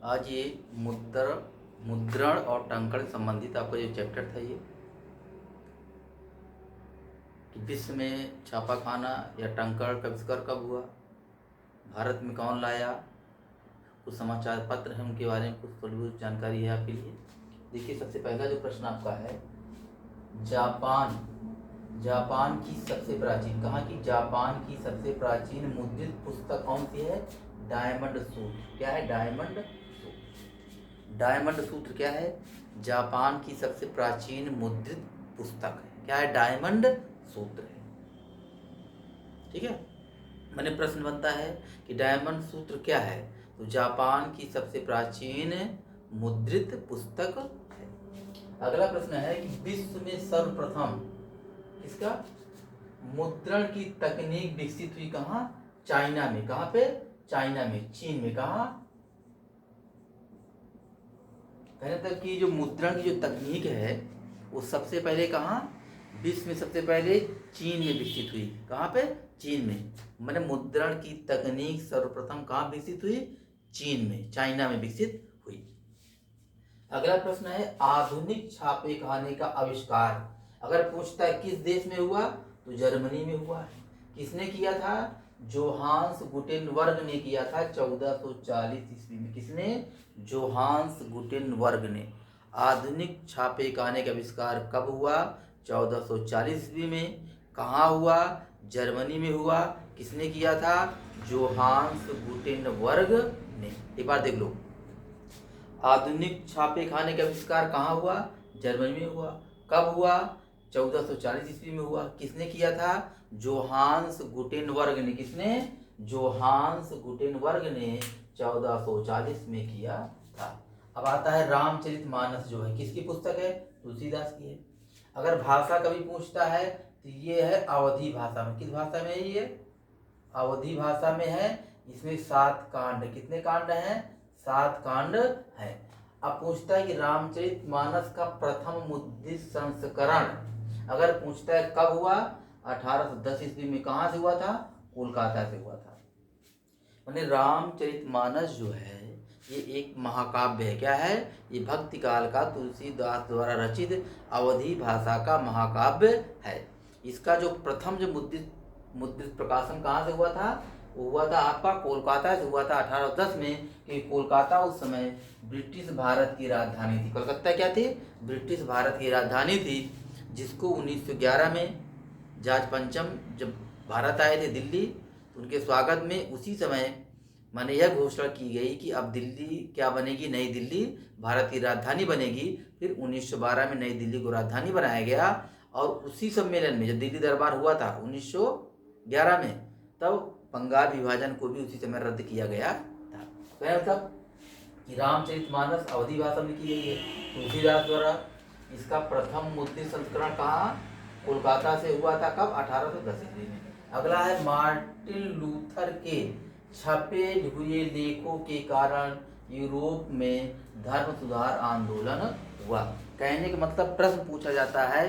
आज ये मुद्रण और टंकण संबंधित आपका जो चैप्टर था ये कि विश्व में छापाखाना या टंकण का आविष्कार कब हुआ, भारत में कौन लाया, कुछ समाचार पत्र हैं उनके बारे में कुछ थोड़ी बहुत जानकारी है आपके लिए। देखिए, सबसे पहला जो प्रश्न आपका है, जापान की सबसे प्राचीन, कहाँ की, जापान की सबसे प्राचीन मुद्रित पुस्तक कौन सी है? डायमंड सूत्र। क्या है? डायमंड सूत्र। डायमंड सूत्र क्या है? जापान की सबसे प्राचीन मुद्रित पुस्तक है। क्या है? डायमंड सूत्र है। ठीक है, मैंने प्रश्न बनता है कि डायमंड सूत्र क्या है, तो जापान की सबसे प्राचीन मुद्रित पुस्तक है। अगला प्रश्न है कि विश्व में सर्वप्रथम किसका मुद्रण की तकनीक विकसित हुई कहाँ? चाइना में। कहाँ पे? चाइना में, चीन में। कहाँ? पहले तक की जो मुद्रण की जो तकनीक है वो सबसे पहले कहाँ? विश्व में सबसे पहले चीन में विकसित हुई। कहाँ पे? चीन में। मैंने मुद्रण की तकनीक सर्वप्रथम कहाँ विकसित हुई? चीन में, चाइना में विकसित हुई। अगला प्रश्न है, आधुनिक छापे खाने का आविष्कार अगर पूछता है किस देश में हुआ, तो जर्मनी में हुआ है। किसने किया था? जोहान्स गुटेनबर्ग ने किया था 1440 ईस्वी में। किसने? जोहान्स गुटेनबर्ग ने। आधुनिक छापे खाने का आविष्कार कब हुआ? 1440 ईस्वी में। कहाँ हुआ? जर्मनी में हुआ। किसने किया था? जोहान्स गुटेनबर्ग ने। एक बार देख लो, आधुनिक छापे खाने का आविष्कार कहाँ हुआ? जर्मनी में हुआ। कब हुआ? 1440 ईस्वी में हुआ। किसने किया था? जोहान्स गुटेनबर्ग ने। किसने? जोहान्स गुटेनबर्ग ने 1440 में किया था। अब आता है रामचरितमानस, जो है किसकी पुस्तक है? तुलसीदास की है। अगर भाषा कभी पूछता है तो ये है अवधी भाषा में। किस भाषा में है ये? अवधी भाषा में है। इसमें 7 कांड। कितने कांड हैं? 7 कांड है। अब पूछता है कि रामचरितमानस का प्रथम मुद्रित संस्करण अगर पूछता है कब हुआ? 1810 ईस्वी में। कहाँ से हुआ था? कोलकाता से हुआ था। मैंने रामचरितमानस जो है ये एक महाकाव्य है। क्या है? ये भक्ति काल का तुलसीदास द्वारा रचित अवधी भाषा का महाकाव्य है। इसका जो प्रथम जो मुद्रित प्रकाशन कहाँ से हुआ था? वो हुआ था आपका कोलकाता से हुआ था 1810 में। कि कोलकाता उस समय ब्रिटिश भारत की राजधानी थी। कलकत्ता क्या थी? ब्रिटिश भारत की राजधानी थी, जिसको 1911 में जॉर्ज पंचम जब भारत आए थे दिल्ली, उनके स्वागत में उसी समय माने यह घोषणा की गई कि अब दिल्ली क्या बनेगी? नई दिल्ली भारत की राजधानी बनेगी। फिर 1912 में नई दिल्ली को राजधानी बनाया गया। और उसी सम्मेलन में जब दिल्ली दरबार हुआ था 1911 में, तब बंगाल विभाजन को भी उसी समय रद्द किया गया था। क्या मतलब कि रामचरितमानस अवधी भाषा में की गई है तुलसीदास द्वारा। इसका प्रथम मुद्रित संस्करण कहाँ? कोलकाता से हुआ था। कब? 1810 ईस्वी में। अगला है, मार्टिन लूथर के छपे हुए लेखों के कारण यूरोप में धर्म सुधार आंदोलन हुआ। कहने का मतलब प्रश्न पूछा जाता है,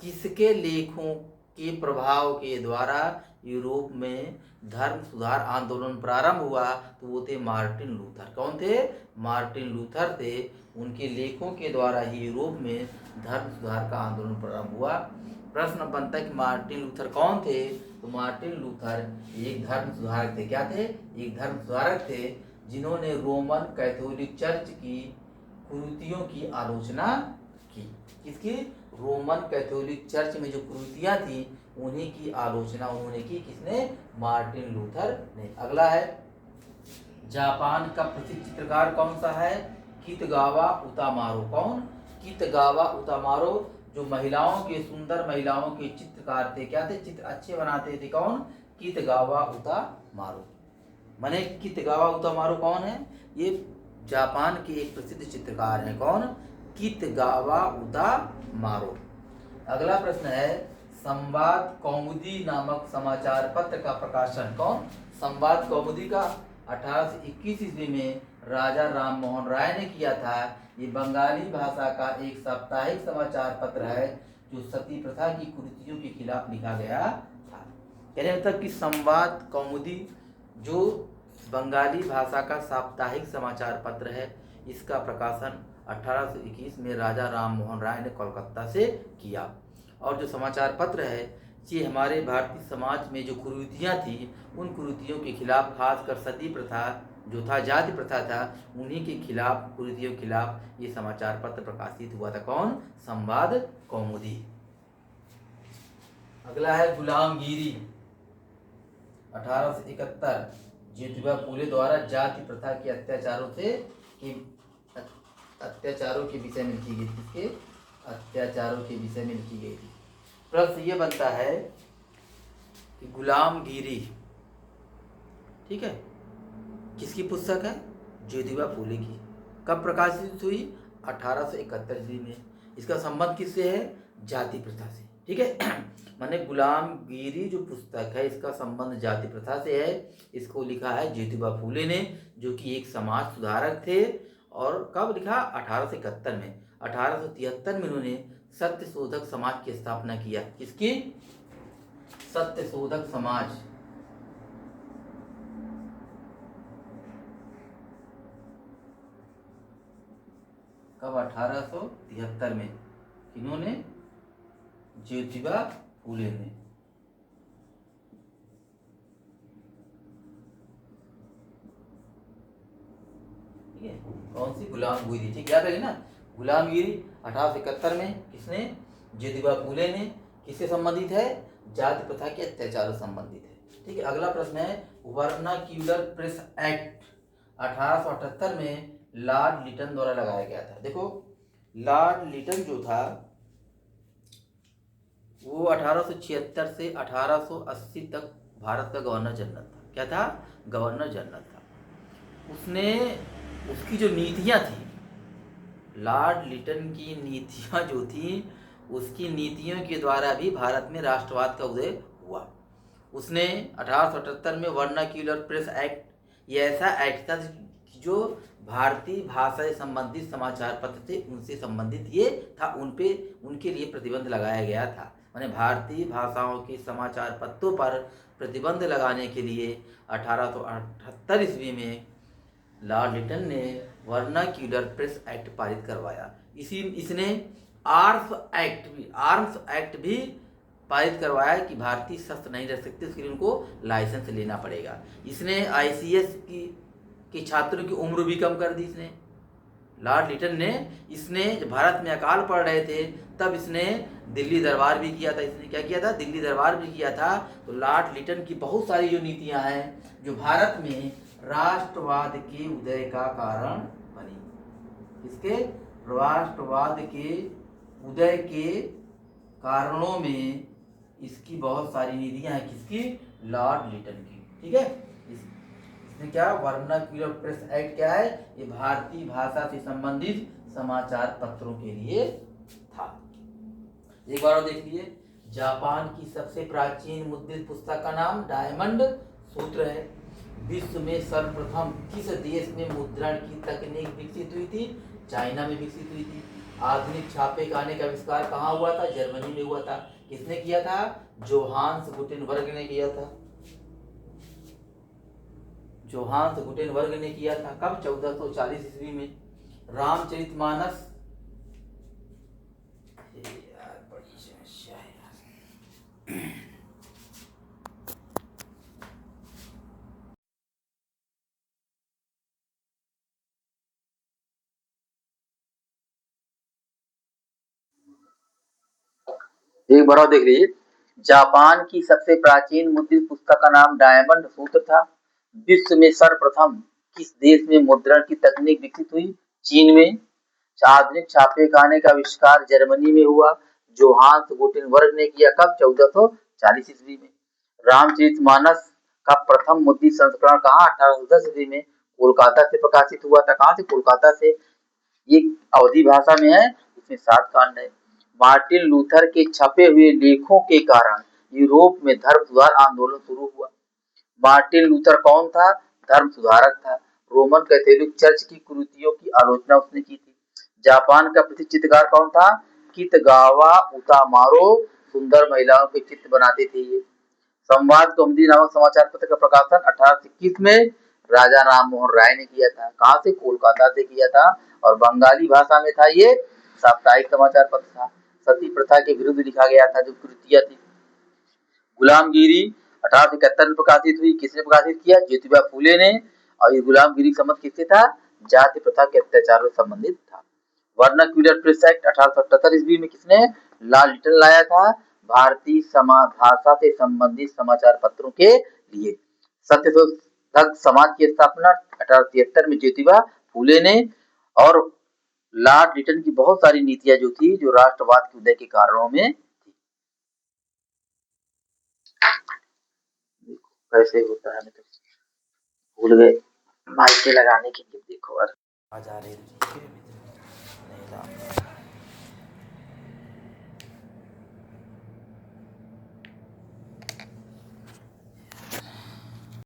किसके लेखों के प्रभाव के द्वारा यूरोप में धर्म सुधार आंदोलन प्रारंभ हुआ? तो वो थे मार्टिन लूथर। कौन थे? मार्टिन लूथर थे। उनके लेखों के द्वारा ही यूरोप में धर्म सुधार का आंदोलन प्रारंभ हुआ। प्रश्न बनता है कि मार्टिन लूथर कौन थे? तो मार्टिन लूथर एक धर्म सुधारक थे। क्या थे? एक धर्म सुधारक थे, जिन्होंने रोमन कैथोलिक चर्च की कुरीतियों की आलोचना की। किसकी? रोमन कैथोलिक चर्च में जो कुरीतियां थी उन्हीं की आलोचना उन्होंने की। किसने? मार्टिन लूथर ने। अगला है, जापान का प्रसिद्ध चित्रकार कौन सा है? कितगावा उतामारो। कौन? कितगावा उतामारो, जो महिलाओं के, सुंदर महिलाओं के चित्रकार थे। क्या थे? चित्र अच्छे बनाते थे। कौन? कितगावा उतामारो। माने कितगावा उतामारो कौन है? ये जापान के एक प्रसिद्ध चित्रकार हैं। कौन? कितगावा उतामारो। अगला प्रश्न है, संवाद कौमुदी नामक समाचार पत्र का प्रकाशन कौन? संवाद कौमुदी का 1821 ईस्वी में राजा राम मोहन राय ने किया था। ये बंगाली भाषा का एक साप्ताहिक समाचार पत्र है जो सती प्रथा की कुरीतियों के खिलाफ लिखा गया था। कहने मतलब कि संवाद कौमुदी जो बंगाली भाषा का साप्ताहिक समाचार पत्र है। इसका प्रकाशन 1821 में राजा राम मोहन राय ने कोलकाता से किया। और जो समाचार पत्र है ये हमारे भारतीय समाज में जो कुरीतियाँ थी उन कुरीतियों के खिलाफ, खासकर सती प्रथा जो था, जाति प्रथा था, उन्हीं के खिलाफ, कुरीतियों के खिलाफ ये समाचार पत्र प्रकाशित हुआ था। कौन? संवाद कौमुदी। अगला है गुलामगिरी। 1871 ज्योतिबा फूले द्वारा जाति प्रथा के अत्याचारों के विषय में लिखी गई थी। किसके अत्याचारों के विषय में लिखी गई थी। प्रश्न ये बनता है कि गुलामगिरी, ठीक है, किसकी पुस्तक है? ज्योतिबा फूले की। कब प्रकाशित हुई? 1871 ईस्वी में। इसका संबंध किससे है? जाति प्रथा से, ठीक है। माने गुलामगिरी जो पुस्तक है इसका संबंध जाति प्रथा से है। इसको लिखा है ज्योतिबा फूले ने, जो कि एक समाज सुधारक थे। और कब लिखा? 1871 में। 1873 में उन्होंने सत्य शोधक समाज की स्थापना किया। किसकी? सत्य शोधक समाज। कब? 1873 में। किन्होंने? ज्योतिबा फूले ने। ठीक है, कौन सी? गुलामगिरी। ठीक, याद रखिए ना, गुलामगिरी 1871 में। किसने? ज्योतिबा फूले ने। किससे संबंधित है? जाति प्रथा के अत्याचारों से संबंधित है। ठीक है, अगला प्रश्न है वर्नाक्यूलर प्रेस एक्ट 1878 में लॉर्ड लिटन द्वारा लगाया गया था। देखो, लॉर्ड लिटन जो था वो 1876 से 1880 तक भारत का गवर्नर जनरल था। क्या था? गवर्नर जनरल था। उसने, उसकी जो नीतियाँ थी, लॉर्ड लिटन की नीतियाँ जो थी, उसकी नीतियों के द्वारा भी भारत में राष्ट्रवाद का उदय हुआ। उसने 1878 में वर्नाक्यूलर प्रेस एक्ट, ये ऐसा एक्ट था जो भारतीय भाषा से संबंधित समाचार पत्र थे उनसे संबंधित ये था, उनके लिए प्रतिबंध लगाया गया था। माने भारतीय भाषाओं के समाचार पत्रों पर प्रतिबंध लगाने के लिए 1878 ईस्वी में लॉर्ड लिटन ने वर्नाक्यूलर प्रेस एक्ट पारित करवाया। इसने आर्म्स एक्ट भी पारित करवाया कि भारतीय शस्त्र नहीं रख सकते, उसके लिए उनको लाइसेंस लेना पड़ेगा। इसने ICS की छात्रों की उम्र भी कम कर दी। इसने, लॉर्ड लिटन ने, इसने जब भारत में अकाल पड़ रहे थे तब इसने दिल्ली दरबार भी किया था। इसने क्या किया था? दिल्ली दरबार भी किया था। तो लॉर्ड लिटन की बहुत सारी जो नीतियां हैं जो भारत में राष्ट्रवाद के उदय का कारण बनी। इसके राष्ट्रवाद के उदय के कारणों में इसकी बहुत सारी नीतियां हैं। किसकी? लॉर्ड लिटन की। ठीक है, इसने क्या? वर्नाक्यूलर प्रेस एक्ट क्या है? ये भारतीय भाषा से संबंधित समाचार पत्रों के लिए था। एक बार और देख लीजिए, जापान की सबसे प्राचीन मुद्रित पुस्तक का नाम डायमंड सूत्र है। विश्व में सर्वप्रथम किस देश में मुद्रण की तकनीक विकसित हुई थी? चाइना में विकसित हुई थी। आधुनिक छापे खाने का आविष्कार कहाँ हुआ था? जर्मनी में हुआ था। किसने किया था? जोहान्स गुटेनबर्ग ने किया था। जोहान्स गुटेनबर्ग ने किया था। कब? 1440 ईस्वी में। रामचरितमानस, यार बड़ी समस्या है यार। एक बार और देख लीजिए, जापान की सबसे प्राचीन मुद्रित पुस्तक का नाम डायमंड सूत्र था। विश्व में सर्वप्रथम किस देश में मुद्रण की तकनीक विकसित हुई? चीन में। आधुनिक छापे खाने का आविष्कार जर्मनी में हुआ। जोहान्स गुटेनबर्ग ने किया। कब? 1440 ईस्वी में। रामचरितमानस का प्रथम मुद्रित संस्करण कहाँ? 1810 ईस्वी में कोलकाता से प्रकाशित हुआ था। कहाँ से? कोलकाता से। ये अवधी भाषा में है, इसमें 7 कांड है। मार्टिन लूथर के छपे हुए लेखों के कारण यूरोप में धर्म सुधार आंदोलन शुरू हुआ। मार्टिन लूथर कौन था? धर्म सुधारक था। रोमन कैथोलिक चर्च की कुरीतियों की आलोचना उसने की थी। जापान का प्रसिद्ध चित्रकार कौन था? कितगावा उतामारो। सुंदर महिलाओं के चित्र बनाते थे ये। संवाद कौमुदी नामक समाचार पत्र का प्रकाशन 1821 में राजा राम मोहन राय ने किया था। कहाँ से? कोलकाता से किया था और बंगाली भाषा में था। ये साप्ताहिक समाचार पत्र था। सती प्रथा के विरुद्ध लिखा गया था जो कृतियां थी। गुलामगिरी 1871 में प्रकाशित हुई। किसने प्रकाशित किया? ज्योतिबा फूले ने। और ये गुलामगिरी का संबंध किससे था? जाति प्रथा के अत्याचारों से संबंधित था। वर्नाक्यूलर प्रेस एक्ट 1878 ईस्वी में किसने? लॉर्ड लिटन लाया था, भारतीय भाषा से संबंधित समाचार पत्रों के लिए। सत्यशोधक समाज की स्थापना 1873 में ज्योतिबा फूले ने। और लॉर्ड लिटन की बहुत सारी नीतियां जो थी, जो राष्ट्रवाद के उदय के कारणों में कैसे होता है, तो भूल गए माइक पे लगाने के लिए। देखो यार आ जा रही है।